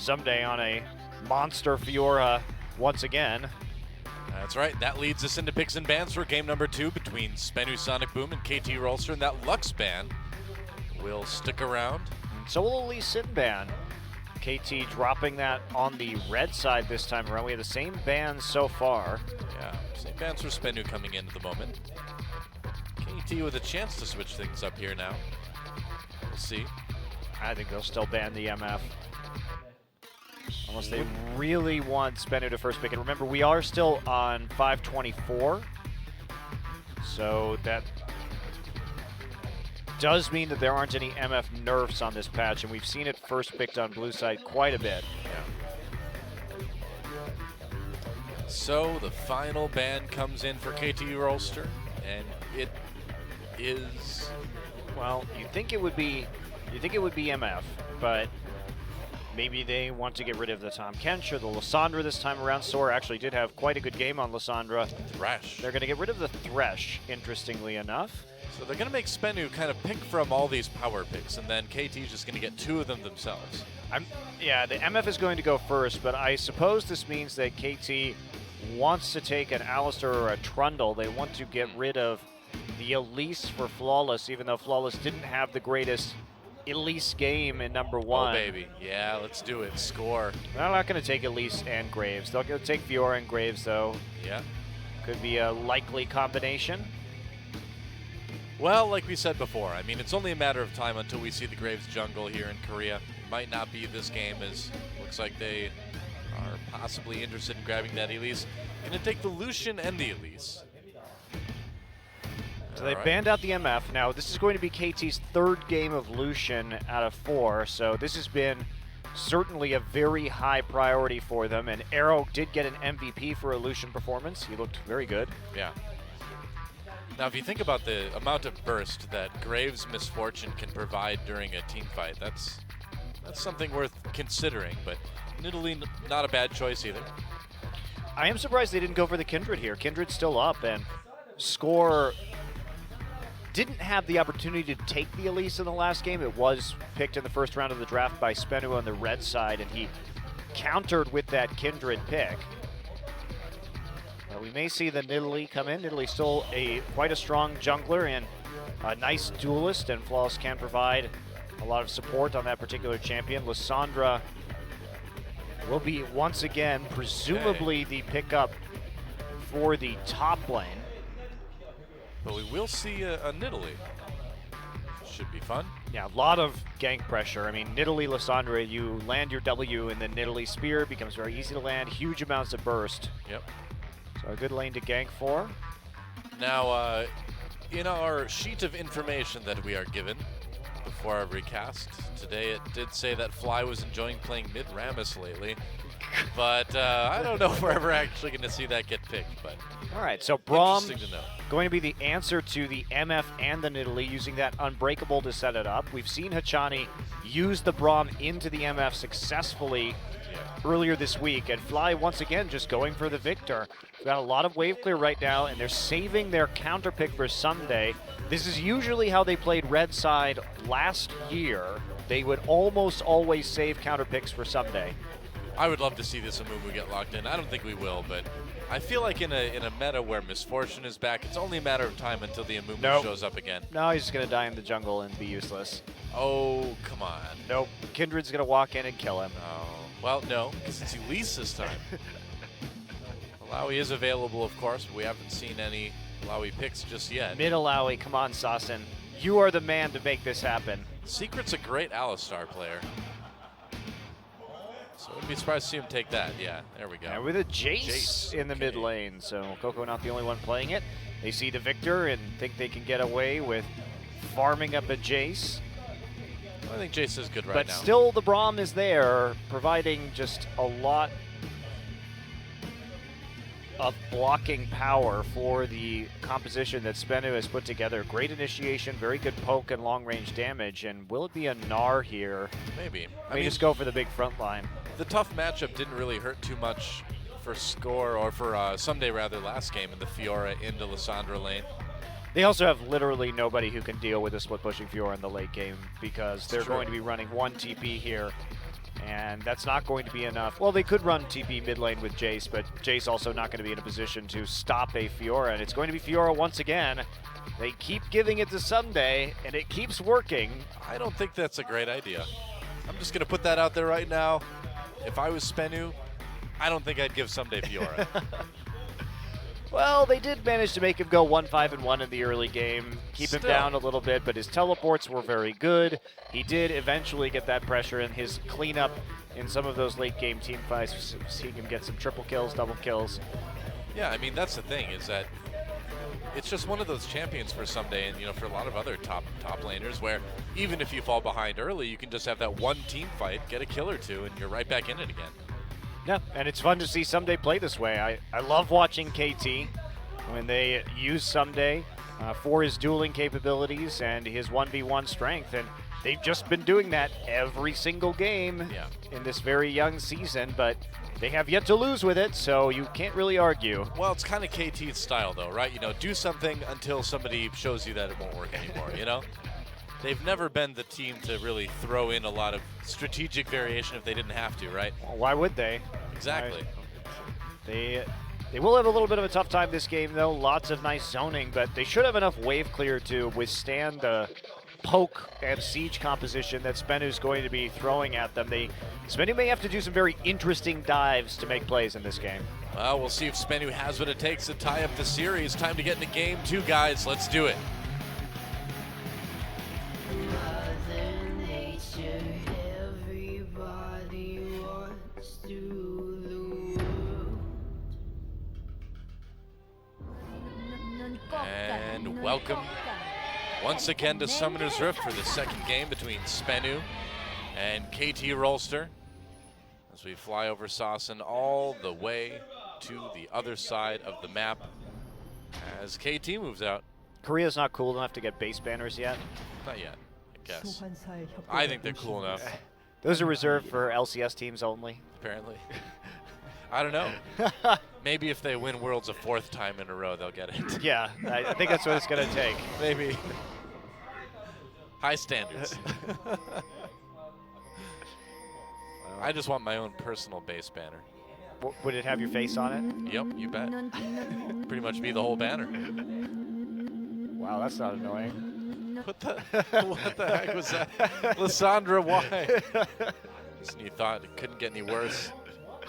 someday on a monster Fiora once again. That's right. That leads us into picks and bans for game number 2 between SBENU Sonic Boom and KT Rolster, and that Lux ban will stick around. So will Elise Sin ban. KT dropping that on the red side this time around. We have the same bans so far. Yeah, same bans for SBENU coming in at the moment. KT with a chance to switch things up here now. We'll see. I think they'll still ban the MF. Unless they really want SBENU to first pick it. Remember, we are still on 524. So that does mean that there aren't any MF nerfs on this patch, and we've seen it first picked on blue side quite a bit. Yeah. So the final ban comes in for KT Rolster, and it is, well, you'd think it would be MF, but maybe they want to get rid of the Tom Kench or the Lysandra this time around. Soar actually did have quite a good game on Lysandra. Thresh. They're going to get rid of the Thresh, interestingly enough. So they're going to make SBENU kind of pick from all these power picks, and then KT's just going to get 2 of them themselves. Yeah, the MF is going to go first, but I suppose this means that KT wants to take an Alistar or a Trundle. They want to get rid of the Elise for Flawless, even though Flawless didn't have the greatest Elise game in number 1. Oh, baby. Yeah, let's do it. Score. They're not going to take Elise and Graves. They'll take Fiora and Graves, though. Yeah. Could be a likely combination. Well, like we said before, I mean, it's only a matter of time until we see the Graves jungle here in Korea. It might not be this game, as looks like they are possibly interested in grabbing that Elise. Going to take the Lucian and the Elise. So they banned out the MF. Now, this is going to be KT's 3rd game of Lucian out of 4, so this has been certainly a very high priority for them, and Arrow did get an MVP for a Lucian performance. He looked very good. Yeah. Now, if you think about the amount of burst that Graves' Misfortune can provide during a team fight, that's something worth considering, but Nidalee, not a bad choice either. I am surprised they didn't go for the Kindred here. Kindred's still up, and Score didn't have the opportunity to take the Elise in the last game. It was picked in the first round of the draft by SBENU on the red side, and he countered with that Kindred pick. We may see the Nidalee come in. Nidalee's still quite a strong jungler and a nice duelist, and Flawless can provide a lot of support on that particular champion. Lysandra will be once again presumably the pickup for the top lane. But we will see a Nidalee. Should be fun. Yeah, a lot of gank pressure. I mean, Nidalee, Lysandra, you land your W and then Nidalee Spear becomes very easy to land. Huge amounts of burst. Yep. So a good lane to gank for. Now, in our sheet of information that we are given before our recast, today it did say that Fly was enjoying playing mid-Rammus lately. But I don't know if we're ever actually going to see that get picked. But all right, so Braum interesting to know. Going to be the answer to the MF and the Nidalee, using that Unbreakable to set it up. We've seen Hachani use the Braum into the MF successfully earlier this week, and Fly once again just going for the victor. We've got a lot of wave clear right now, and they're saving their counter pick for someday. This is usually how they played red side last year. They would almost always save counter picks for someday. I would love to see this Amumu get locked in. I don't think we will, but I feel like in a meta where Misfortune is back, it's only a matter of time until the Amumu shows up again. No, he's just going to die in the jungle and be useless. Oh, come on. Nope. Kindred's going to walk in and kill him. Oh. Well, no, because it's Elise this time. Alawi is available, of course, but we haven't seen any Alawi picks just yet. Mid Alawi, come on, Sassen. You are the man to make this happen. Secret's a great Alistar player. So I wouldn't be surprised to see him take that. Yeah, there we go. And with a Jace in the mid lane, so Coco not the only one playing it. They see the Victor and think they can get away with farming up a Jace. I think Jace is good right now. But still, the Braum is there, providing just a lot of blocking power for the composition that SBENU has put together. Great initiation, very good poke and long-range damage. And will it be a Gnar here? Maybe. I mean, just go for the big front line. The tough matchup didn't really hurt too much for Score, or for Someday rather, last game in the Fiora into Lysandra lane. They also have literally nobody who can deal with a split pushing Fiora in the late game, because they're going to be running one TP here. and that's not going to be enough. Well, they could run TP mid lane with Jace, but Jace also not going to be in a position to stop a Fiora, and it's going to be Fiora once again. They keep giving it to Sunday, and it keeps working. I don't think that's a great idea. I'm just going to put that out there right now. If I was SBENU, I don't think I'd give Someday Fiora. Well, they did manage to make him go 1-5-1 in the early game, keep him down a little bit, but his teleports were very good. He did eventually get that pressure, and his cleanup in some of those late game team fights, seeing him get some triple kills, double kills. Yeah, I mean, that's the thing, is that it's just one of those champions for Someday, and for a lot of other top laners, where even if you fall behind early, you can just have that one team fight, get a kill or two, and you're right back in it again. Yeah, and it's fun to see Someday play this way. I love watching KT when they use Someday for his dueling capabilities and his 1v1 strength, and they've just been doing that every single game in this very young season, but they have yet to lose with it, so you can't really argue. Well, it's kind of KT's style, though, right? Do something until somebody shows you that it won't work anymore, They've never been the team to really throw in a lot of strategic variation if they didn't have to, right? Well, why would they? Exactly. They will have a little bit of a tough time this game, though. Lots of nice zoning, but they should have enough wave clear to withstand the poke and siege composition that SBENU's going to be throwing at them. SBENU may have to do some very interesting dives to make plays in this game. Well, we'll see if SBENU has what it takes to tie up the series. Time to get into game 2, guys. Let's do it. And welcome once again to Summoner's Rift for the second game between SBENU and KT Rolster, as we fly over Saucon all the way to the other side of the map as KT moves out. Korea's not cool enough to get base banners yet. Not yet, I guess. I think they're cool enough. Those are reserved for LCS teams only. Apparently. I don't know. Maybe if they win Worlds a 4th time in a row, they'll get it. Yeah, I think that's what it's going to take. Maybe. High standards. I just want my own personal base banner. Would it have your face on it? Yep, you bet. Pretty much be the whole banner. Wow, that's not annoying. What the heck was that? Lissandra, why? You thought it couldn't get any worse.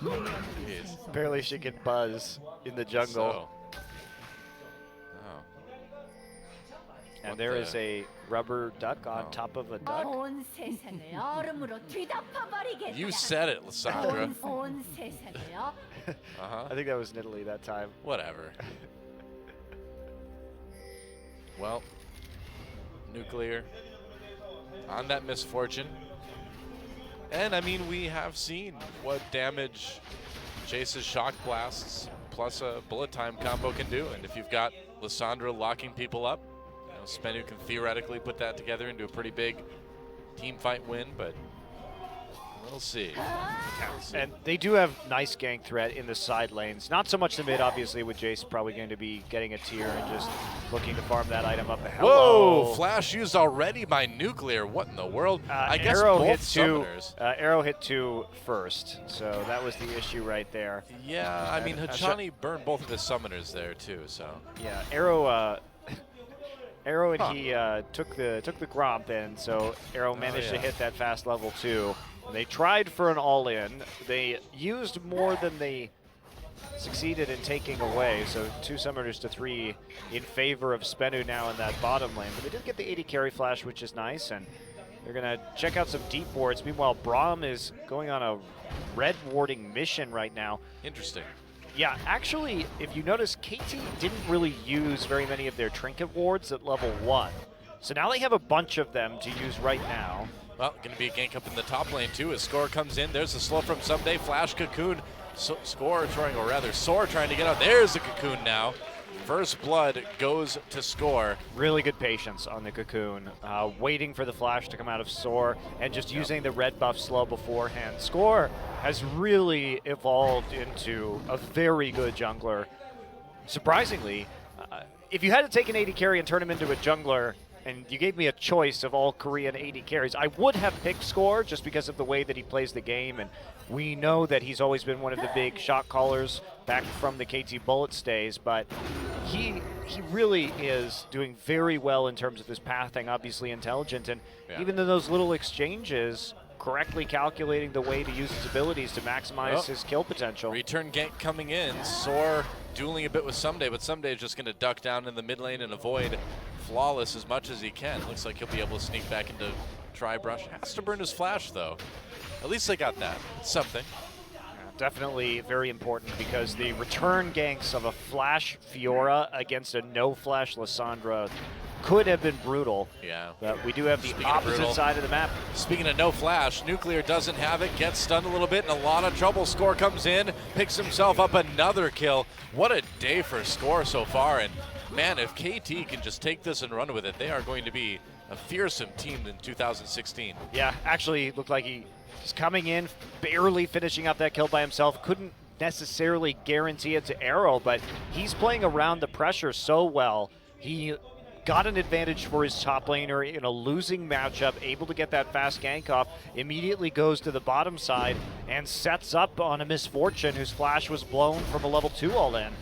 Jeez. Apparently she can buzz in the jungle. And there is a rubber duck on top of a duck. You said it, Lissandra. I think that was in Italy that time. Whatever. Well, Nuclear on that misfortune. And I mean, we have seen what damage Jace's shock blasts plus a bullet time combo can do. And if you've got Lissandra locking people up, SBENU can theoretically put that together into a pretty big team fight win, but we'll see. And they do have nice gank threat in the side lanes. Not so much the mid, obviously, with Jace probably going to be getting a tier and just looking to farm that item up. Hello. Whoa, flash used already by Nuclear. What in the world? I guess Arrow both hit summoners. Arrow hit 2 first, so that was the issue right there. Yeah, I mean, Hachani burned both of his summoners there too, so. Yeah, Arrow and he took the Gromp, and so Arrow managed to hit that fast level 2. They tried for an all-in. They used more than they succeeded in taking away, so 2 summoners to 3 in favor of SBENU now in that bottom lane. But they did get the 80 carry flash, which is nice, and they're going to check out some deep wards. Meanwhile, Braum is going on a red warding mission right now. Interesting. Yeah, actually, if you notice, KT didn't really use very many of their trinket wards at level 1. So now they have a bunch of them to use right now. Well, going to be a gank up in the top lane too as Score comes in. There's a slow from Someday. Flash Cocoon. Soar trying to get out. There's the Cocoon now. First blood goes to Score. Really good patience on the Cocoon. Waiting for the flash to come out of Soar and just using the red buff slow beforehand. Score has really evolved into a very good jungler. Surprisingly, if you had to take an 80 carry and turn him into a jungler, and you gave me a choice of all Korean AD carries, I would have picked Score just because of the way that he plays the game, and we know that he's always been one of the big shot callers back from the KT Bullets days, but he really is doing very well in terms of his pathing, obviously intelligent, and even in those little exchanges, correctly calculating the way to use his abilities to maximize his kill potential. Return gank coming in. Soar dueling a bit with Someday, but Someday is just going to duck down in the mid lane and avoid Flawless as much as he can. Looks like he'll be able to sneak back into Tri-Brush. Has to burn his flash, though. At least they got that. It's something. Definitely very important because the return ganks of a flash Fiora against a no-flash Lissandra could have been brutal. Yeah. But we do have the opposite side of the map. Speaking of no flash, Nuclear doesn't have it, gets stunned a little bit, and a lot of trouble. Score comes in, picks himself up another kill. What a day for Score so far. And man, if KT can just take this and run with it, they are going to be a fearsome team in 2016. Yeah, actually looked like he's coming in, barely finishing up that kill by himself. Couldn't necessarily guarantee it to Arrow, but he's playing around the pressure so well. He got an advantage for his top laner in a losing matchup, able to get that fast gank off, immediately goes to the bottom side and sets up on a Misfortune whose flash was blown from a level 2 all-in.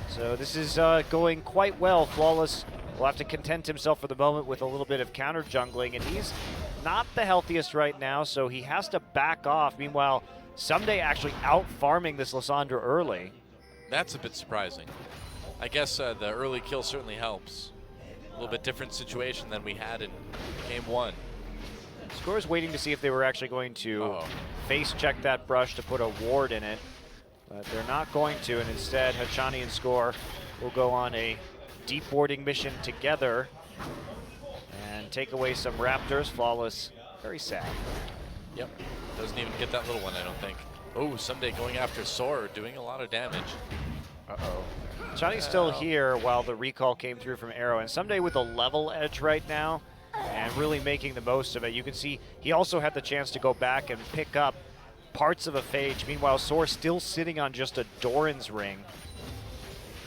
So this is going quite well. Flawless will have to content himself for the moment with a little bit of counter jungling, and he's not the healthiest right now, so he has to back off. Meanwhile, Someday actually out-farming this Lissandra early. That's a bit surprising. I guess the early kill certainly helps. A little bit different situation than we had in game 1. Score is waiting to see if they were actually going to face check that brush to put a ward in it, but they're not going to, and instead Hachani and Score will go on a deep warding mission together and take away some Raptors. Flawless, very sad. Yep, doesn't even get that little one, I don't think. Oh, Someday going after Soar, doing a lot of damage. Uh-oh. Johnny's still here while the recall came through from Arrow, and Someday with a level edge right now and really making the most of it. You can see he also had the chance to go back and pick up parts of a Phage. Meanwhile, Soar still sitting on just a Doran's ring.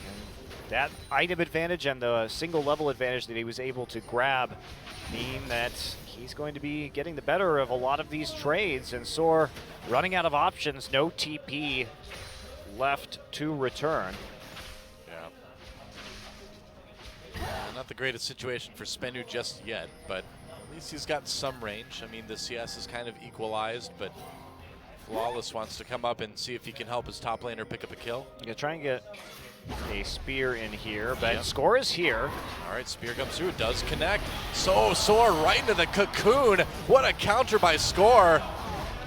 And that item advantage and the single level advantage that he was able to grab mean that he's going to be getting the better of a lot of these trades, and Soar running out of options, no TP left to return. Not the greatest situation for SBENU just yet, but at least he's got some range. I mean, the CS is kind of equalized, but Flawless wants to come up and see if he can help his top laner pick up a kill. Gonna try and get a spear in here, but Score is here. All right, spear comes through, does connect. So Soar right into the cocoon. What a counter by Score.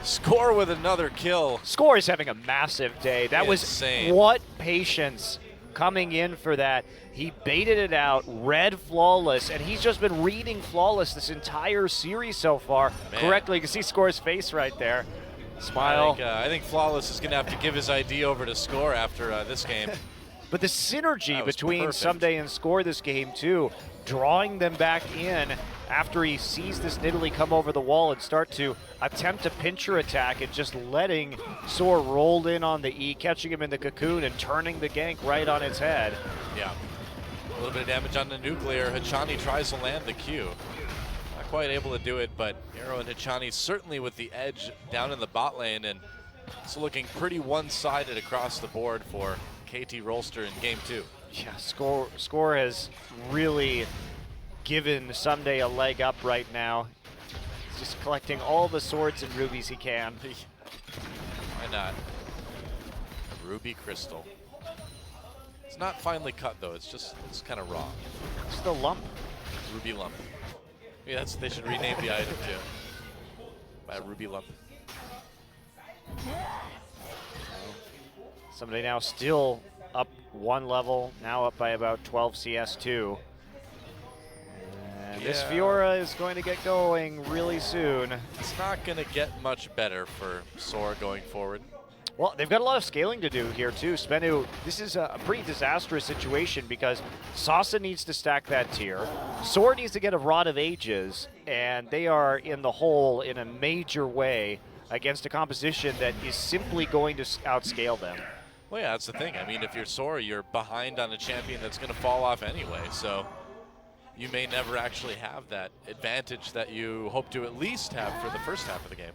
Score with another kill. Score is having a massive day. That was insane. What patience coming in for that. He baited it out, read Flawless, and he's just been reading Flawless this entire series so far correctly. You can see Score's face right there. Smile. I think Flawless is going to have to give his ID over to Score after this game. But the synergy between perfect. Someday and Score this game too, drawing them back in after he sees this Nidalee come over the wall and start to attempt a pincher attack and just letting Soar roll in on the E, catching him in the cocoon and turning the gank right on its head. Yeah. A little bit of damage on the Nuclear. Hachani tries to land the Q. Not quite able to do it, but Arrow and Hachani certainly with the edge down in the bot lane, and it's looking pretty one-sided across the board for KT Rolster in game 2. Yeah, Score has really given Someday a leg up right now. He's just collecting all the swords and rubies he can. Why not? Ruby Crystal. It's not finely cut though, it's kind of raw. It's the lump. Ruby lump. Yeah, they should rename the item too. By Ruby lump. Someday now still up one level, now up by about 12 CS2. And this Fiora is going to get going really soon. It's not going to get much better for Soar going forward. Well, they've got a lot of scaling to do here too. SBENU, this is a pretty disastrous situation because Sasa needs to stack that tier. Soar needs to get a Rod of Ages, and they are in the hole in a major way against a composition that is simply going to outscale them. Well, yeah, that's the thing. I mean, if you're Soar, you're behind on a champion that's going to fall off anyway. So you may never actually have that advantage that you hope to at least have for the first half of the game.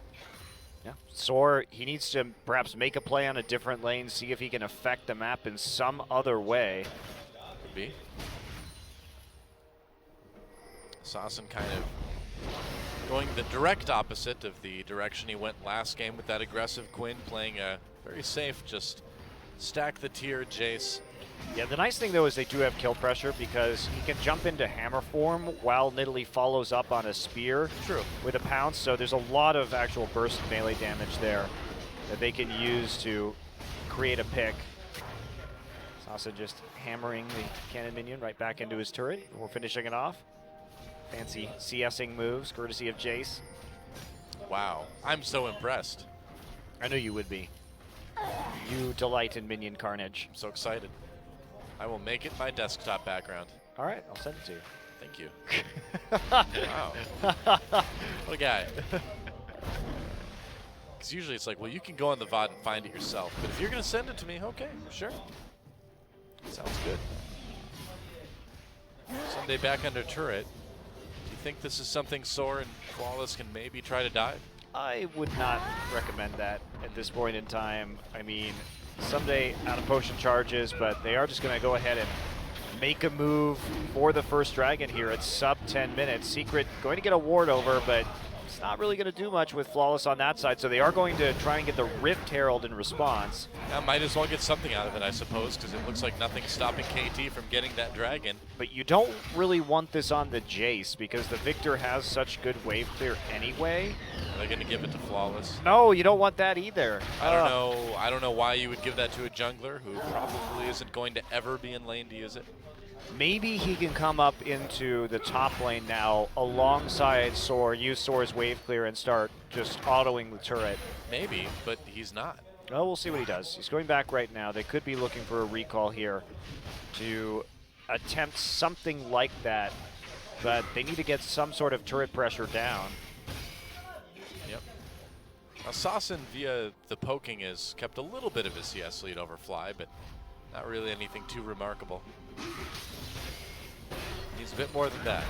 Yeah. Soar, he needs to perhaps make a play on a different lane, see if he can affect the map in some other way. Could be. Sasson kind of going the direct opposite of the direction he went last game with that aggressive Quinn, playing a very safe, just stack the tier Jace. Yeah, the nice thing though is they do have kill pressure because he can jump into hammer form while Nidalee follows up on a spear. True. With a pounce, so there's a lot of actual burst melee damage there that they can use to create a pick. Sasson just hammering the cannon minion right back into his turret. We're finishing it off. Fancy CSing moves, courtesy of Jace. Wow, I'm so impressed. I knew you would be. You delight in minion carnage. I'm so excited. I will make it my desktop background. All right, I'll send it to you. Thank you. Wow. What a guy. Because usually it's like, well, you can go on the VOD and find it yourself. But if you're going to send it to me, okay, sure. Sounds good. Someday back under turret. Do you think this is something Soar and Flawless can maybe try to dive? I would not recommend that at this point in time. I mean, someday out of potion charges, but they are just going to go ahead and make a move for the first dragon here at sub 10 minutes. Secret going to get a ward over, but it's not really going to do much with Flawless on that side, so they are going to try and get the Rift Herald in response. I might as well get something out of it, I suppose, because it looks like nothing's stopping KT from getting that dragon. But you don't really want this on the Jace because the Victor has such good wave clear anyway. Are they going to give it to Flawless? No, you don't want that either. I don't know. I don't know why you would give that to a jungler who probably isn't going to ever be in lane to use it. Maybe he can come up into the top lane now alongside Soar, use Soar's wave clear and start just autoing the turret. Maybe, but he's not. Well, we'll see what he does. He's going back right now. They could be looking for a recall here to attempt something like that, but they need to get some sort of turret pressure down. Yep. Now, Sasson, via the poking, has kept a little bit of his CS lead over Fly, but not really anything too remarkable. Needs a bit more than that.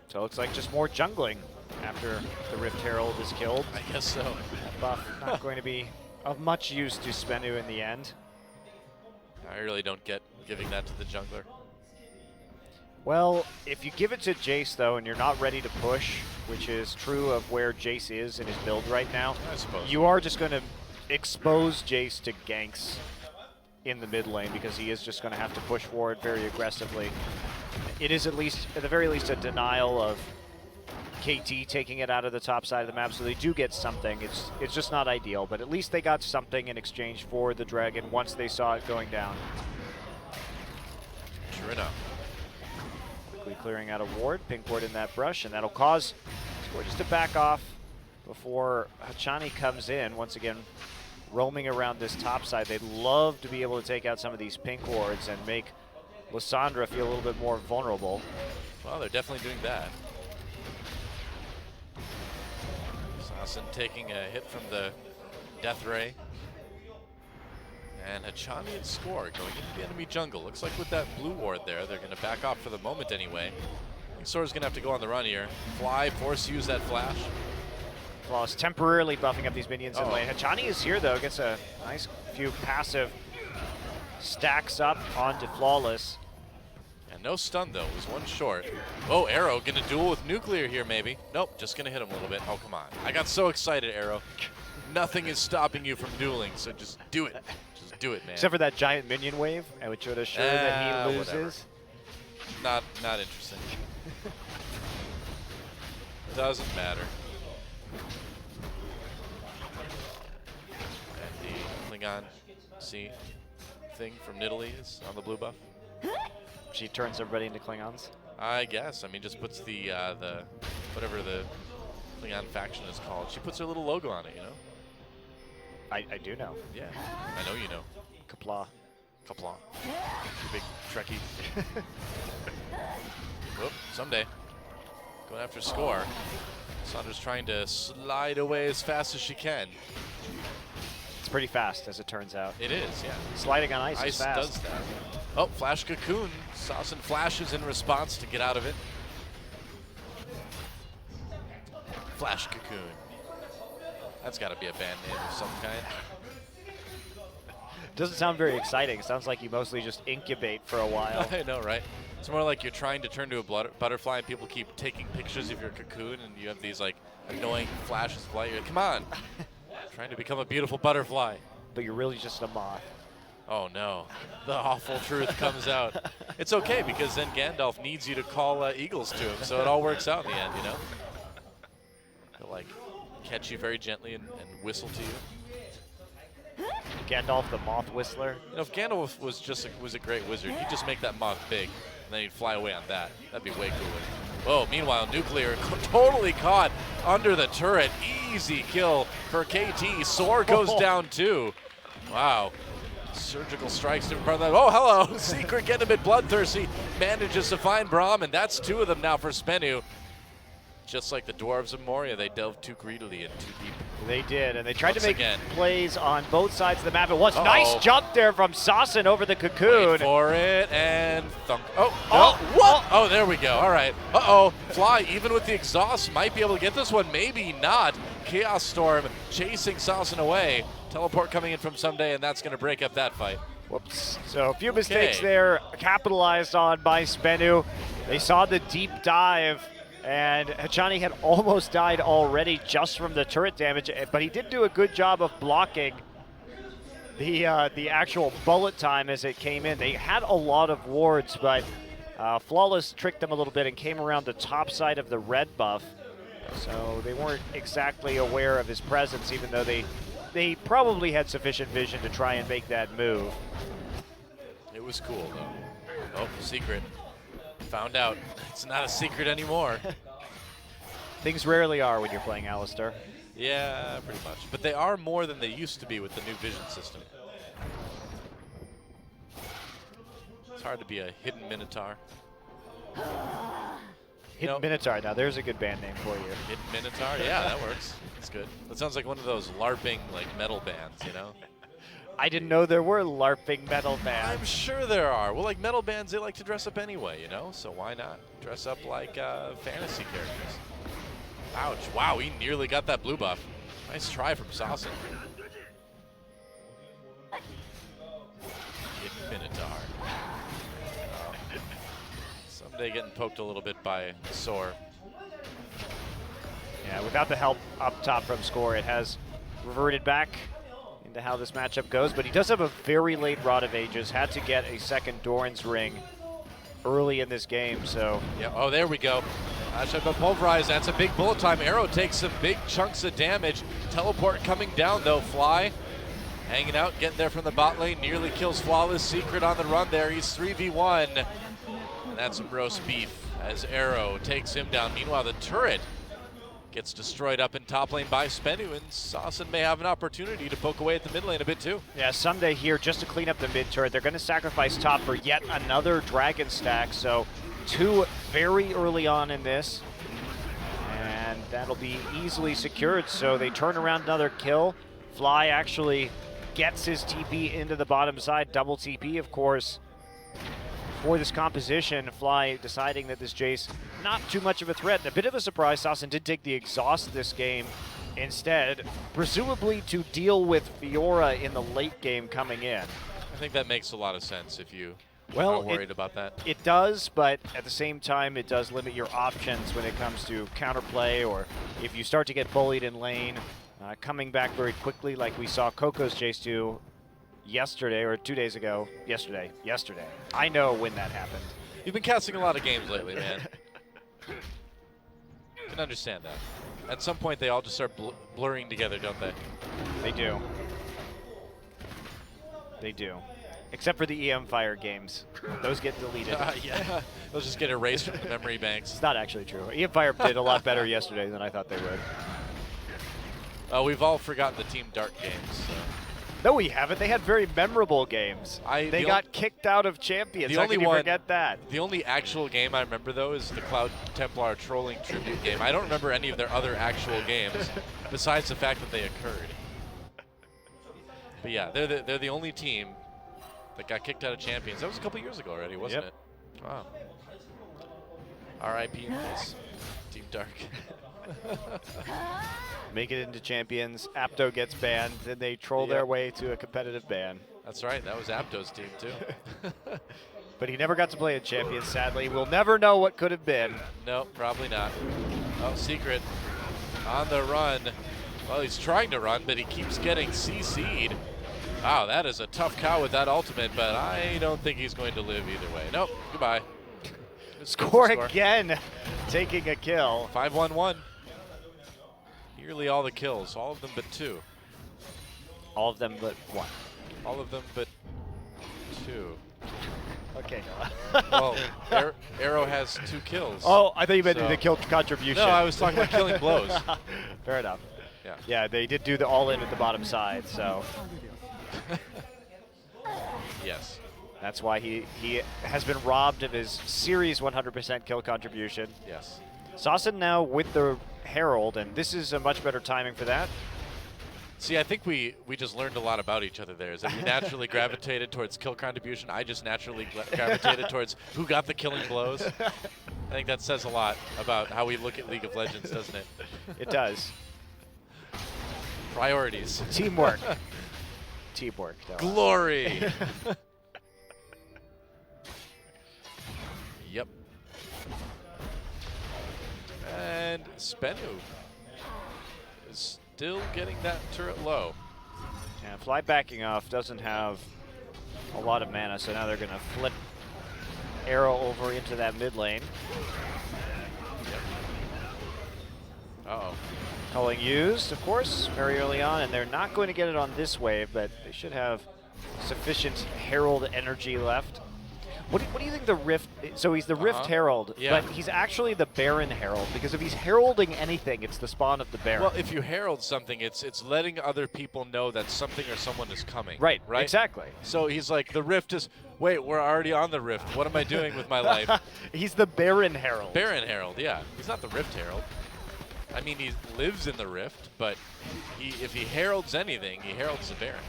So it looks like just more jungling after the Rift Herald is killed. I guess so. That buff not going to be of much use to SBENU in the end. I really don't get giving that to the jungler. Well, if you give it to Jace, though, and you're not ready to push, which is true of where Jace is in his build right now, I suppose. you are just going to expose Jace to ganks in the mid lane because he is just going to have to push forward very aggressively. It is at the very least a denial of KT taking it out of the top side of the map, so they do get something. It's just not ideal, but at least they got something in exchange for the dragon once they saw it going down. Sure enough. Quickly clearing out a ward, pink ward in that brush, and that'll cause Score just to back off before Hachani comes in. Once again, roaming around this top side. They'd love to be able to take out some of these pink wards and make Lissandra feel a little bit more vulnerable. Well, they're definitely doing that. Sasson taking a hit from the Death Ray. And Hachani and Score going into the enemy jungle. Looks like with that blue ward there, they're going to back off for the moment anyway. I think Sora's going to have to go on the run here. Fly, force use that flash. Flawless temporarily buffing up these minions in lane. Hachani is here though, gets a nice few passive stacks up onto Flawless. And no stun though, it was one short. Oh, Arrow gonna duel with Nuclear here maybe. Nope, just gonna hit him a little bit. Oh, come on. I got so excited, Arrow. Nothing is stopping you from dueling, so just do it. Just do it, man. Except for that giant minion wave, which would assure that he loses. Whatever. Not interesting. Doesn't matter. And the Klingon C thing from Nidalee is on the blue buff. She turns everybody into Klingons. I guess. I mean, just puts the whatever the Klingon faction is called. She puts her little logo on it, you know? I do know. Yeah, I know you know. Kapla. Kapla. You big Trekkie. Whoop, someday. Going after Score. Sandra's trying to slide away as fast as she can. It's pretty fast, as it turns out. It is, yeah. Sliding on ice is fast. Ice does that. Oh, Flash Cocoon. Saucin flashes in response to get out of it. Flash Cocoon. That's got to be a band name of some kind. Doesn't sound very exciting. Sounds like you mostly just incubate for a while. I know, right? It's more like you're trying to turn to a butterfly and people keep taking pictures of your cocoon and you have these like annoying flashes of light. You're like, come on. Trying to become a beautiful butterfly. But you're really just a moth. Oh no, the awful truth comes out. It's okay because then Gandalf needs you to call eagles to him, so it all works out in the end, you know? He'll like catch you very gently and whistle to you. Gandalf the moth whistler. You know, if Gandalf was a great wizard, he'd just make that moth big, and then he'd fly away on that. That'd be way cooler. Whoa, meanwhile, Nuclear totally caught under the turret. Easy kill for KT. Soar goes down too. Wow. Surgical strikes in front of that. Oh, hello. Secret getting a bit bloodthirsty. Manages to find Braum, and that's 2 of them now for SBENU. Just like the Dwarves of Moria, they delved too greedily and too deep. They did, and they tried Once to make again. plays on both sides of the map. It was nice jump there from Saucin over the cocoon. Wait for it, and thunk. Oh, what? Oh, there we go. All right. Uh-oh. Fly, even with the exhaust, might be able to get this one. Maybe not. Chaos Storm chasing Saucin away. Teleport coming in from Someday, and that's going to break up that fight. Whoops. So a few mistakes there, capitalized on by SBENU. They saw the deep dive, and Hachani had almost died already just from the turret damage, but he did do a good job of blocking the actual bullet time as it came in. They had a lot of wards, but Flawless tricked them a little bit and came around the top side of the red buff. So they weren't exactly aware of his presence, even though they probably had sufficient vision to try and make that move. It was cool, though. Oh, secret. Found out. It's not a secret anymore. Things rarely are when you're playing Alistar. Yeah, pretty much. But they are more than they used to be with the new vision system. It's hard to be a hidden Minotaur. Hidden Minotaur. Now there's a good band name for you. Hidden Minotaur? Yeah, that works. That's good. That sounds like one of those LARPing like metal bands, you know? I didn't know there were LARPing metal bands. I'm sure there are. Well, like metal bands, they like to dress up anyway, you know? So why not dress up like fantasy characters? Ouch. Wow, he nearly got that blue buff. Nice try from Saucin. Hidden Minotaur. Someday getting poked a little bit by Soar. Yeah, without the help up top from Score, it has reverted back into how this matchup goes, but he does have a very late Rod of Ages, had to get a second Doran's Ring early in this game, so. Yeah, oh, there we go. Should have pulverized. That's a big bullet time. Arrow takes some big chunks of damage. Teleport coming down, though. Fly hanging out, getting there from the bot lane, nearly kills Flawless. Secret on the run there. He's 3v1. And that's some roast beef as Arrow takes him down. Meanwhile, the turret gets destroyed up in top lane by SBENU, and Saucin may have an opportunity to poke away at the mid lane a bit too. Yeah, Someday here just to clean up the mid turret. They're going to sacrifice top for yet another dragon stack, so 2 very early on in this, and that'll be easily secured. So they turn around another kill. Fly actually gets his TP into the bottom side, double TP of course. For this composition, Fly deciding that this Jace, not too much of a threat. A bit of a surprise, Saucin did take the exhaust this game instead, presumably to deal with Fiora in the late game coming in. I think that makes a lot of sense if you are worried about that. It does, but at the same time, it does limit your options when it comes to counterplay, or if you start to get bullied in lane, coming back very quickly like we saw Coco's Jace do yesterday, or 2 days ago. Yesterday. I know when that happened. You've been casting a lot of games lately, man. Can understand that. At some point, they all just start blurring together, don't they? They do. They do. Except for the EM Fire games. Those get deleted. Yeah, they'll just get erased from the memory banks. It's not actually true. EM Fire did a lot better yesterday than I thought they would. We've all forgotten the Team Dark games. So. No, we haven't. They had very memorable games. They got kicked out of Champions. How can you forget that? The only actual game I remember, though, is the Cloud Templar trolling tribute game. I don't remember any of their other actual games, besides the fact that they occurred. But yeah, they're the only team that got kicked out of Champions. That was a couple years ago already, wasn't it? Wow. R.I.P. in peace. Team Dark. Make it into Champions. Apto gets banned. Then they troll their way to a competitive ban. That's right. That was Apto's team, too. But he never got to play in Champions, sadly. We'll never know what could have been. No, probably not. Oh, Secret on the run. Well, he's trying to run, but he keeps getting CC'd. Wow, that is a tough cow with that ultimate, but I don't think he's going to live either way. Nope, goodbye. Score again, taking a kill. 5-1-1. Nearly all the kills, all of them but 2. All of them but 1. All of them but 2. Okay, Well, Arrow has 2 kills. Oh, I thought you meant the kill contribution. No, I was talking about killing blows. Fair enough. Yeah. Yeah, they did do the all-in at the bottom side, so. Yes. That's why he has been robbed of his series 100% kill contribution. Yes. Sawson now with the Herald, and this is a much better timing for that. See, I think we just learned a lot about each other there. Is that you naturally gravitated towards kill contribution. I just naturally gravitated towards who got the killing blows. I think that says a lot about how we look at League of Legends, doesn't it? It does. Priorities. Teamwork. Teamwork. Glory. Yep. And SBENU is still getting that turret low. Yeah, Fly backing off doesn't have a lot of mana, so now they're going to flip Arrow over into that mid lane. Yep. Uh-oh. Culling used, of course, very early on, and they're not going to get it on this wave, but they should have sufficient Herald energy left. What do you think the Rift, so he's the Rift Herald, but he's actually the Baron Herald, because if he's heralding anything, it's the spawn of the Baron. Well, if you herald something, it's letting other people know that something or someone is coming. Right, right? Exactly. So he's like, the Rift is, wait, we're already on the Rift. What am I doing with my life? He's the Baron Herald. Baron Herald, yeah. He's not the Rift Herald. I mean, he lives in the Rift, but if he heralds anything, he heralds the Baron.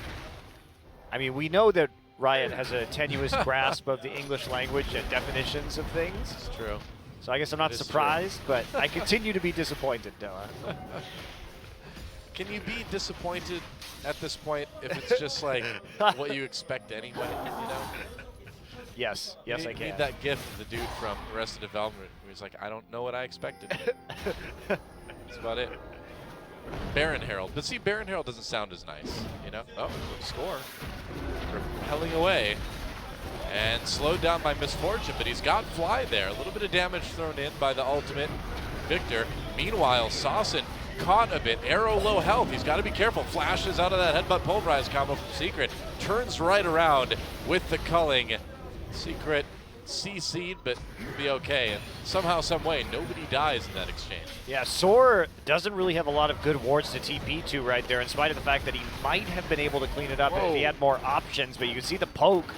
I mean, we know that Riot has a tenuous grasp of the English language and definitions of things. It's true. So I guess I'm not surprised, but I continue to be disappointed, Noah. Can you be disappointed at this point if it's just like what you expect anyway, you know? Yes, yes, I You can. need that gif of the dude from Arrested Development where he's like, I don't know what I expected. That's about it. Baron Herald. But see, Baron Herald doesn't sound as nice, you know? Oh, score. Repelling away. And slowed down by Misfortune, but he's got Fly there. A little bit of damage thrown in by the ultimate Victor. Meanwhile, Sawson caught a bit. Arrow low health. He's got to be careful. Flashes out of that headbutt pulverize combo from Secret. Turns right around with the culling. Secret CC'd, but will be okay. And somehow, some way, nobody dies in that exchange. Yeah, Soar doesn't really have a lot of good wards to TP to right there, in spite of the fact that he might have been able to clean it up if he had more options. But you can see the poke,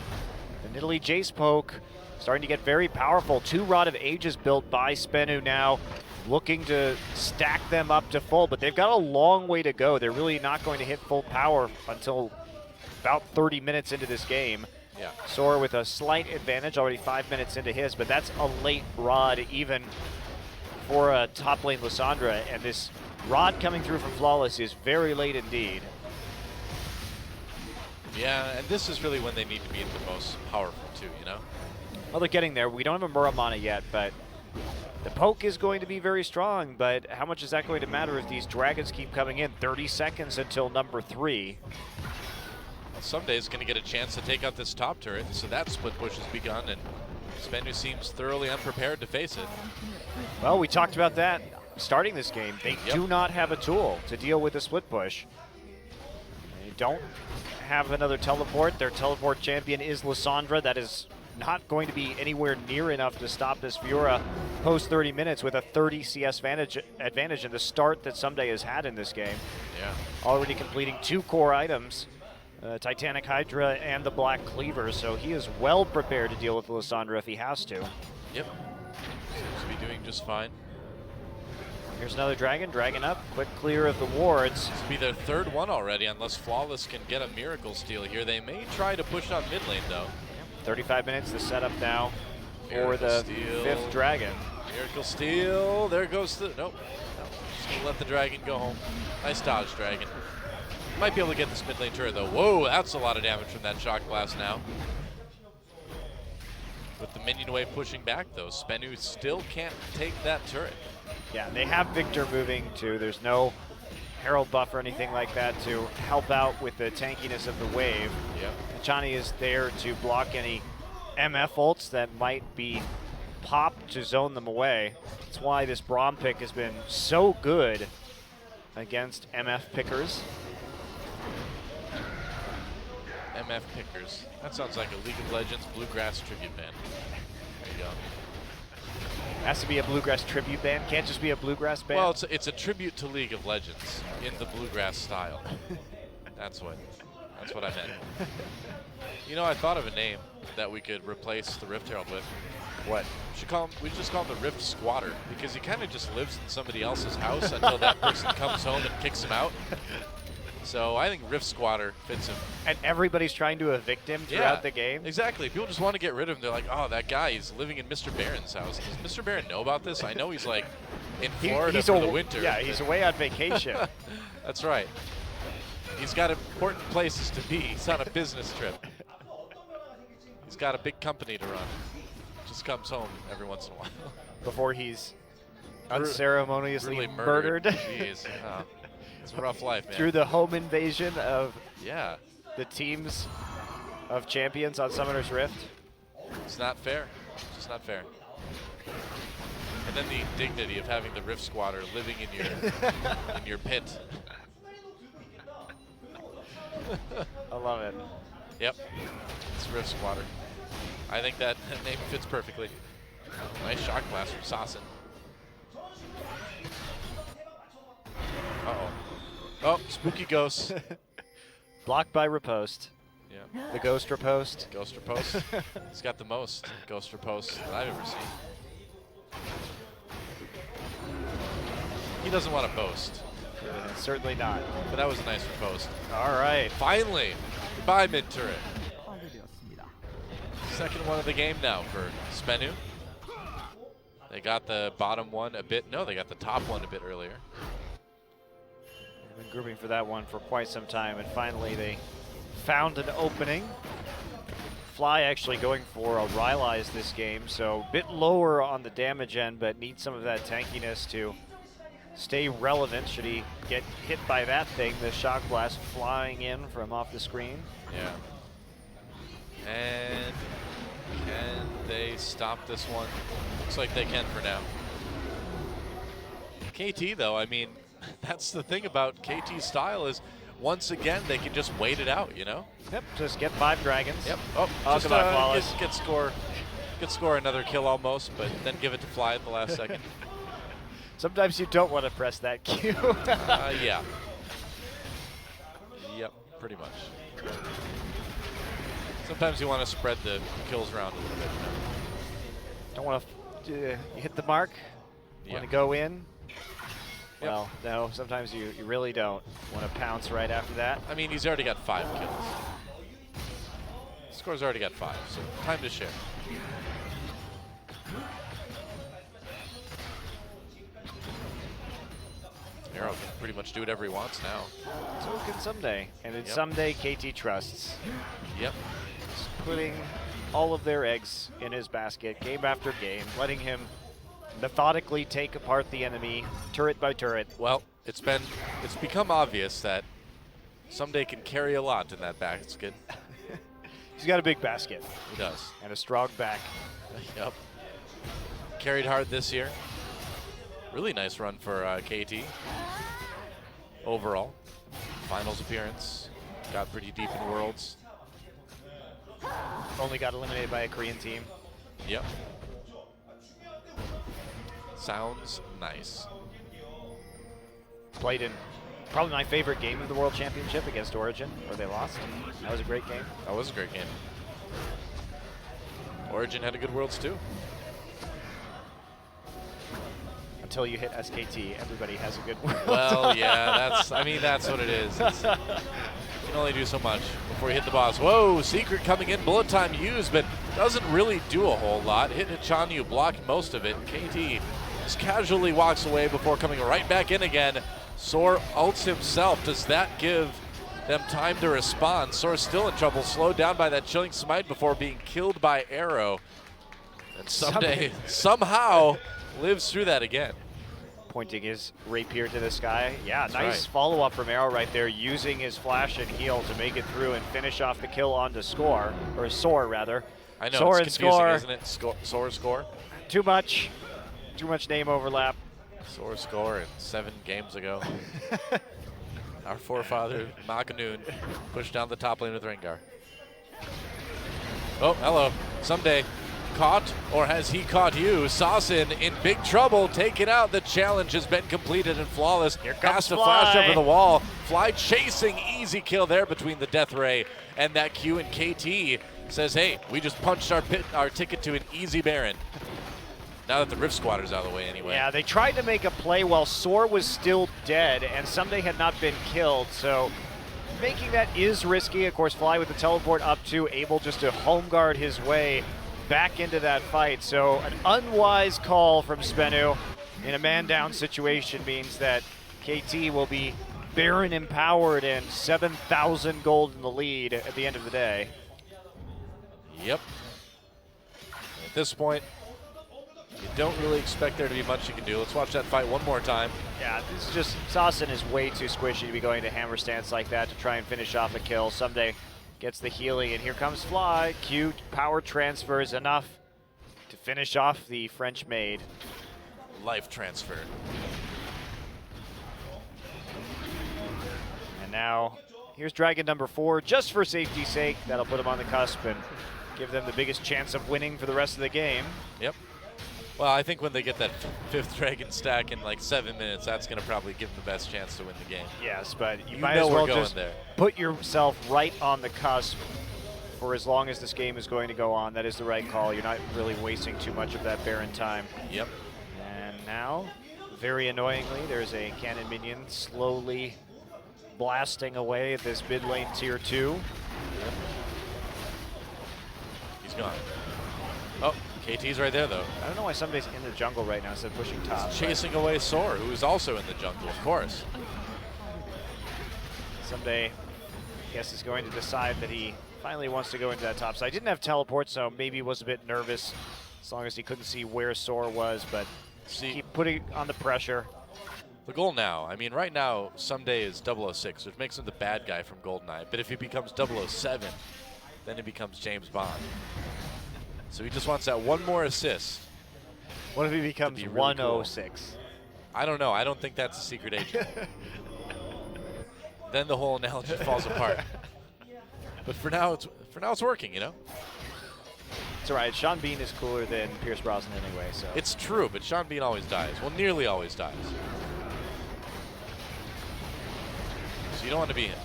the Nidalee Jace poke, starting to get very powerful. 2 Rod of Ages built by SBENU now, looking to stack them up to full, but they've got a long way to go. They're really not going to hit full power until about 30 minutes into this game. Yeah. Soar with a slight advantage, already 5 minutes into his, but that's a late Rod even for a top lane Lissandra, and this Rod coming through from Flawless is very late indeed. Yeah, and this is really when they need to be the most powerful too, you know? Well, they're getting there. We don't have a Muramana yet, but the poke is going to be very strong, but how much is that going to matter if these dragons keep coming in? 30 seconds until number 3. Someday is going to get a chance to take out this top turret, so that split push has begun, and SBENU seems thoroughly unprepared to face it. Well, we talked about that starting this game. They do not have a tool to deal with the split push. They don't have another teleport. Their teleport champion is Lissandra. That is not going to be anywhere near enough to stop this Fiora post 30 minutes with a 30 CS advantage in the start that Someday has had in this game. Yeah. Already completing 2 core items. Titanic Hydra and the Black Cleaver, so he is well prepared to deal with Lissandra if he has to. Yep. Seems to be doing just fine. Here's another dragon. Dragon up. Quick clear of the wards. This will be their third one already, unless Flawless can get a miracle steal here. They may try to push on mid lane, though. 35 minutes to set up now for Miracle the steal. 5th dragon. Miracle steal. There goes the... Nope. Just going to let the dragon go home. Nice dodge, dragon. Might be able to get this mid lane turret, though. Whoa, that's a lot of damage from that shock blast now. With the minion wave pushing back, though, SBENU still can't take that turret. Yeah, they have Victor moving too. There's no Herald buff or anything like that to help out with the tankiness of the wave. Yep. Hachani is there to block any MF ults that might be popped to zone them away. That's why this Braum pick has been so good against MF pickers. MF pickers. That sounds like a League of Legends Bluegrass tribute band. There you go. Has to be a Bluegrass tribute band. Can't just be a Bluegrass band. Well, it's a tribute to League of Legends in the Bluegrass style. That's what I meant. You know, I thought of a name that we could replace the Rift Herald with. What? We just call him the Rift Squatter, because he kind of just lives in somebody else's house until that person comes home and kicks him out. So I think Rift Squatter fits him. And everybody's trying to evict him throughout the game? Exactly. People just want to get rid of him. They're like, oh, that guy, he's living in Mr. Barron's house. Does Mr. Barron know about this? I know he's like in Florida for the winter. Yeah, he's away on vacation. That's right. He's got important places to be. He's on a business trip. He's got a big company to run. Just comes home every once in a while. Before he's unceremoniously really murdered. Jeez. It's a rough life, man. Through the home invasion of the teams of champions on Summoner's Rift. It's not fair. It's just not fair. And then the indignity of having the Rift Squatter living in your pit. I love it. Yep. It's Rift Squatter. I think that name fits perfectly. Nice shock blast from Sassen. Uh-oh. Oh, spooky ghost. Blocked by riposte. Yeah. The ghost riposte. Ghost riposte. He's got the most ghost riposte that I've ever seen. He doesn't want to boast. Certainly not. But that was a nice riposte. All right. Finally. Goodbye, mid-turret. Second one of the game now for SBENU. They got the bottom one a bit. No, they got the top one a bit earlier. They've been grouping for that one for quite some time, and finally they found an opening. Fly actually going for a Rylai's this game, so a bit lower on the damage end, but needs some of that tankiness to stay relevant. Should he get hit by that thing, the shock blast flying in from off the screen. Yeah. And can they stop this one? Looks like they can for now. KT, though, I mean, that's the thing about KT's style is once again they can just wait it out, you know? Yep, just get 5 dragons. Yep. Oh, just Flawless. Get score another kill almost, but then give it to Fly at the last second. Sometimes you don't want to press that Q. Yeah. Yep, pretty much. Sometimes you want to spread the kills around a little bit. Don't want to hit the mark. Want to go in. Yep. Well, no, sometimes you really don't want to pounce right after that. I mean, he's already got 5 kills. Score's already got 5, so time to share. Arrow can pretty much do whatever he wants now. So can someday. And it's someday KT trusts. Yep. Just putting all of their eggs in his basket, game after game, letting him methodically take apart the enemy, turret by turret. Well, it's become obvious that someday can carry a lot in that basket. He's got a big basket. He does. And a strong back. Yep. Carried hard this year. Really nice run for KT. Overall. Finals appearance. Got pretty deep in Worlds. Only got eliminated by a Korean team. Yep. Sounds nice. Played in probably my favorite game of the World Championship against Origin, where they lost. That was a great game. That was a great game. Origin had a good Worlds too. until you hit SKT. Everybody has a good world. Well, yeah, that's what it is. You can only do so much before you hit the boss. Whoa, secret coming in, bullet time used, but doesn't really do a whole lot. Hit Hachani, blocked most of it. KT just casually walks away before coming right back in again. Soar ults himself. Does that give them time to respond? Soar's still in trouble, slowed down by that chilling smite before being killed by Arrow. And somehow lives through that again. Pointing his rapier to the sky. Yeah, That's nice right. follow-up from Arrow right there, using his flash and heal to make it through and finish off the kill onto Soar, rather. I know, Soar it's and confusing, Score. isn't it? Soar score? Too much name overlap. Soar score and 7 games ago. Our forefather, Makanoon, pushed down the top lane with Rengar. Oh, hello. Someday. Caught, or has he caught you? Saucin in big trouble, taken out. The challenge has been completed and flawless. Here comes Has to Fly. flash over the wall. Fly chasing, easy kill there between the Death Ray and that Q, and KT says, hey, we just punched our ticket to an easy Baron. Now that the Rift Squatter's out of the way anyway. Yeah, they tried to make a play while Soar was still dead and Someday had not been killed, so making that is risky. Of course, Fly with the teleport up to, able just to home guard his way back into that fight. So an unwise call from SBENU in a man-down situation means that KT will be Baron empowered and 7,000 gold in the lead at the end of the day. Yep. At this point, you don't really expect there to be much you can do. Let's watch that fight one more time. Yeah, this is just, Saucin is way too squishy to be going to hammer stance like that to try and finish off a kill. Someday gets the healing, and here comes Fly. Q power transfers enough to finish off the French maid. Life transfer. And now, here's Dragon number 4, just for safety's sake. That'll put him on the cusp and give them the biggest chance of winning for the rest of the game. Yep. Well, I think when they get that 5th Dragon stack in like 7 minutes, that's going to probably give them the best chance to win the game. Yes, but you You might know as we're well going just there. put yourself right on the cusp for as long as this game is going to go on. That is the right call. You're not really wasting too much of that Baron time. Yep. And now, very annoyingly, there's a cannon minion slowly blasting away at this mid lane tier 2. He's gone. Oh, KT's right there, though. I don't know why somebody's in the jungle right now instead of pushing top. He's chasing away Soar, who is also in the jungle, of course. Someday, I guess, is going to decide that he finally wants to go into that top side. Didn't have teleport, so maybe he was a bit nervous as long as he couldn't see where Soar was, but keep putting on the pressure. The goal now, I mean, right now, Someday is 006, which makes him the bad guy from GoldenEye. But if he becomes 007, then he becomes James Bond. So he just wants that one more assist. What if he becomes really 106? I don't know. I don't think that's a secret agent. Then the whole analogy falls apart. But for now, it's working, you know? It's all right. Sean Bean is cooler than Pierce Brosnan anyway, so. It's true, but Sean Bean always dies. Well, nearly always dies. So you don't want to be him.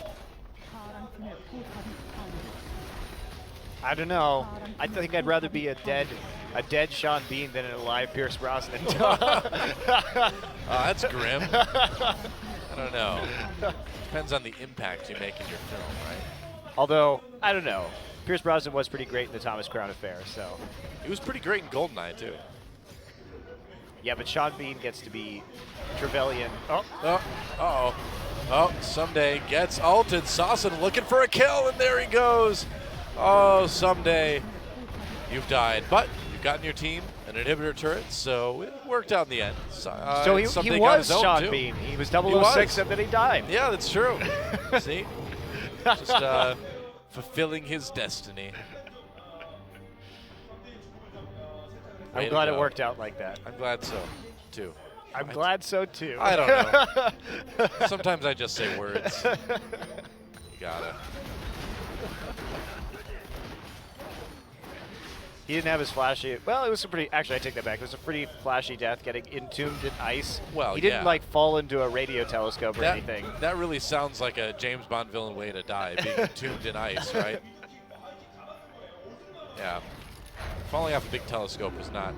I don't know. I think I'd rather be a dead Sean Bean than an alive Pierce Brosnan. Oh, that's grim. I don't know. Depends on the impact you make in your film, right? Although, I don't know. Pierce Brosnan was pretty great in the Thomas Crown Affair, so. He was pretty great in GoldenEye, too. Yeah, but Sean Bean gets to be Trevelyan. Oh, Uh-oh. Oh, Someday gets ulted. Saucin looking for a kill, and there he goes. Oh, Someday, you've died. But you've gotten your team an inhibitor turret, so it worked out in the end. so he Someday got was his own, Sean too. Bean. He was 006 and then he died. Yeah, that's true. See? Just fulfilling his destiny. I'm glad it worked out like that. I'm glad so, too. I'm glad so, too. I don't know. Sometimes I just say words. You gotta. He didn't have his flashy. Well, it was a pretty. Actually, I take that back. It was a pretty flashy death, getting entombed in ice. Well, he didn't yeah. like fall into a radio telescope or anything. That really sounds like a James Bond villain way to die, being entombed in ice, right? Yeah. Falling off a big telescope is not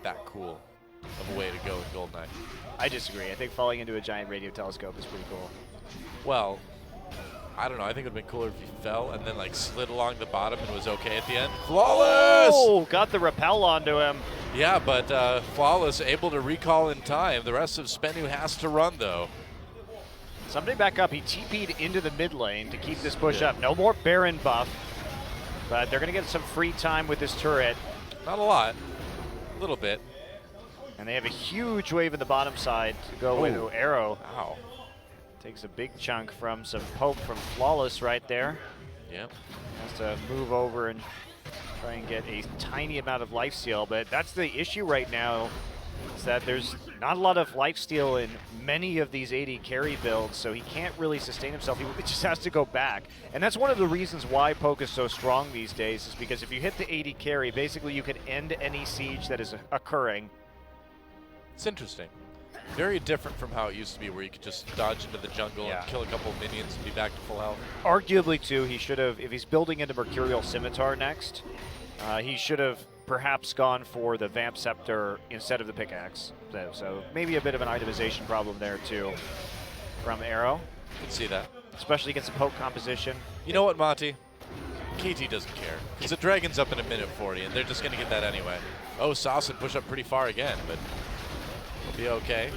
that cool. of a way to go in Goldeneye. I disagree. I think falling into a giant radio telescope is pretty cool. Well, I don't know. I think it would have been cooler if he fell and then like slid along the bottom and was okay at the end. Flawless! Oh, got the rappel onto him. Yeah, but Flawless able to recall in time. The rest of SBENU has to run though. Somebody back up. He TP'd into the mid lane to keep this push up. No more Baron buff, but they're going to get some free time with this turret. Not a lot, a little bit. And they have a huge wave in the bottom side to go with Arrow. Wow. Takes a big chunk from some poke from Flawless right there. Yep. Has to move over and try and get a tiny amount of lifesteal, but that's the issue right now, is that there's not a lot of lifesteal in many of these AD carry builds, so he can't really sustain himself. He just has to go back. And that's one of the reasons why poke is so strong these days, is because if you hit the AD carry, basically you can end any siege that is occurring. It's interesting. Very different from how it used to be, where you could just dodge into the jungle and kill a couple of minions and be back to full health. Arguably, too, he should have, if he's building into Mercurial Scimitar next, he should have perhaps gone for the Vamp Scepter instead of the pickaxe. So maybe a bit of an itemization problem there, too, from Arrow. Can see that. Especially against the poke composition. You know what, Monty? KT doesn't care, because the Dragon's up in a minute 40, and they're just going to get that anyway. Oh, Saucin push up pretty far again, but it'll be okay.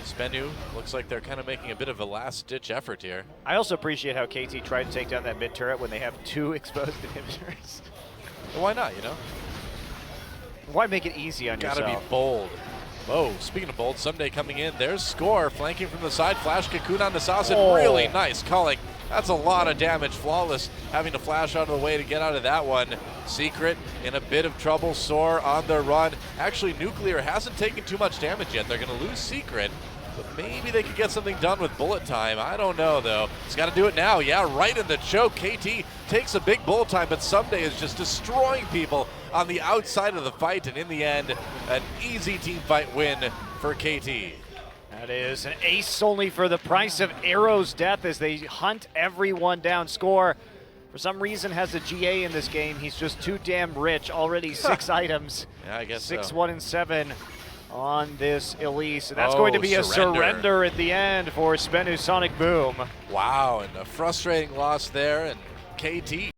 SBENU looks like they're kind of making a bit of a last-ditch effort here. I also appreciate how KT tried to take down that mid turret when they have 2 exposed inhibitors. Well, why not, you know? Why make it easy on yourself? Gotta be bold. Whoa, speaking of bold, Someday coming in. There's Score, flanking from the side. Flash Cocoon on the Saucin. Oh. Really nice calling. That's a lot of damage. Flawless having to flash out of the way to get out of that one. Secret in a bit of trouble. Soar on the run. Actually, Nuclear hasn't taken too much damage yet. They're going to lose Secret, but maybe they could get something done with bullet time. I don't know, though. He's got to do it now. Yeah, right in the choke. KT takes a big bullet time, but Someday is just destroying people on the outside of the fight, and in the end, an easy team fight win for KT. That is an ace only for the price of Arrow's death as they hunt everyone down. Score, for some reason, has a GA in this game. He's just too damn rich. Already 6 items. Yeah, I guess 6, so. 1, and 7 on this Elise. And that's going to be a surrender at the end for SBENU Sonic Boom. Wow, and a frustrating loss there, and KT